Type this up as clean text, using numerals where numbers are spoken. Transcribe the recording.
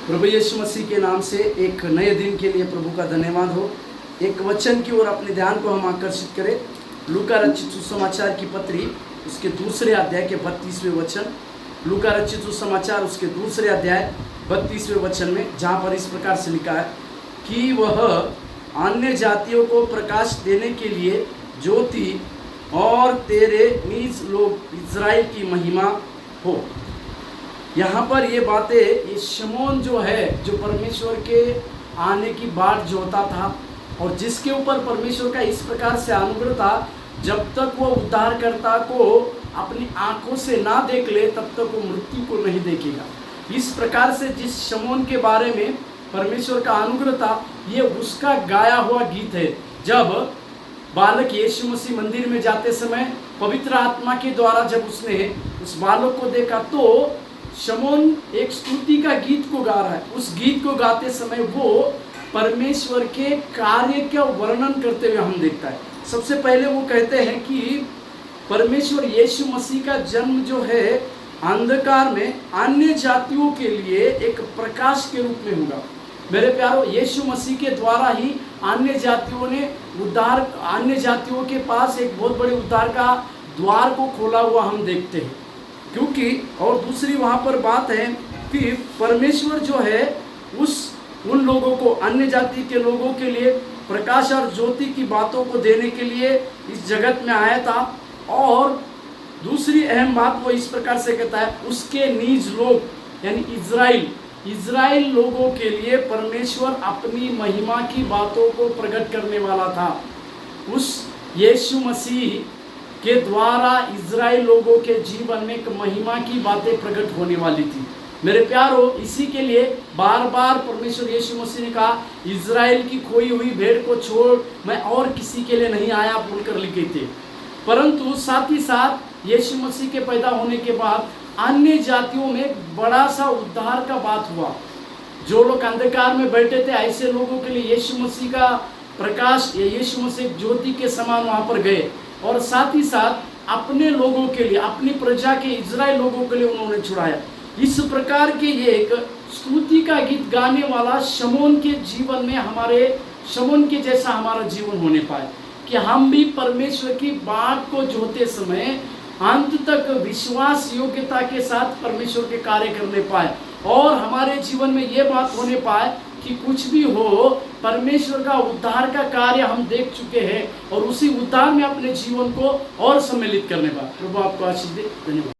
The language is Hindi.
प्रभु यीशु मसीह के नाम से एक नए दिन के लिए प्रभु का धन्यवाद हो। एक वचन की ओर अपने ध्यान को हम आकर्षित करें। लूका रचित सुसमाचार की पत्री उसके दूसरे अध्याय के 32वें वचन। लूका रचित सुसमाचार उसके दूसरे अध्याय 32वें वचन में, जहाँ पर इस प्रकार से लिखा है कि वह अन्य जातियों को प्रकाश देने के लिए ज्योति और तेरे निज लोग इज़राइल की महिमा हो। यहाँ पर ये बातें, ये शमौन जो है, जो परमेश्वर के आने की बाट जोता था और जिसके ऊपर परमेश्वर का इस प्रकार से अनुग्रह था, जब तक वो उद्धारकर्ता को अपनी आंखों से ना देख ले तब तक वो मृत्यु को नहीं देखेगा। इस प्रकार से जिस शमौन के बारे में परमेश्वर का अनुग्रह था, ये उसका गाया हुआ गीत है। जब बालक यीशु मसीह मंदिर में जाते समय पवित्र आत्मा के द्वारा जब उसने उस बालक को देखा, तो शमौन एक स्तुति का गीत को गा रहा है। उस गीत को गाते समय वो परमेश्वर के कार्य का वर्णन करते हुए हम देखता है। सबसे पहले वो कहते हैं कि परमेश्वर यीशु मसीह का जन्म जो है अंधकार में अन्य जातियों के लिए एक प्रकाश के रूप में होगा। मेरे प्यारो, यीशु मसीह के द्वारा ही अन्य जातियों ने अन्य जातियों के पास एक बहुत बड़े उद्धार का द्वार को खोला हुआ हम देखते हैं। क्योंकि और दूसरी वहाँ पर बात है कि परमेश्वर जो है उन लोगों को, अन्य जाति के लोगों के लिए प्रकाश और ज्योति की बातों को देने के लिए इस जगत में आया था। और दूसरी अहम बात वो इस प्रकार से कहता है, उसके निज लोग यानी इज़राइल लोगों के लिए परमेश्वर अपनी महिमा की बातों को प्रकट करने वाला था। उस यीशु मसीह के द्वारा इज़राइल लोगों के जीवन में एक महिमा की बातें प्रकट होने वाली थी। मेरे प्यारो, इसी के लिए बार बार परमेश्वर यीशु मसीह ने कहा, इज़राइल की खोई हुई भेड़ को छोड़ मैं और किसी के लिए नहीं आया बोलकर लिखे थे। परंतु साथ ही साथ यीशु मसीह के पैदा होने के बाद अन्य जातियों में बड़ा सा उद्धार का बात हुआ। जो लोग अंधकार में बैठे थे, ऐसे लोगों के लिए यीशु मसीह का प्रकाश या यीशु मसीह ज्योति के समान वहाँ पर गए। और साथ ही साथ अपने लोगों के लिए, अपनी प्रजा के इज़राइल लोगों के लिए उन्होंने छुड़ाया। इस प्रकार के ये एक स्तुति का गीत गाने वाला शमौन के जीवन में, हमारे शमौन के जैसा हमारा जीवन होने पाए कि हम भी परमेश्वर की बाट को जोते समय अंत तक विश्वास योग्यता के साथ परमेश्वर के कार्य करने पाए और हमारे जीवन में ये बात होने पाए कि कुछ भी हो, परमेश्वर का उद्धार का कार्य हम देख चुके हैं और उसी उद्धार में अपने जीवन को और सम्मिलित करने पाए। प्रभु आपको आशीष दे। धन्यवाद।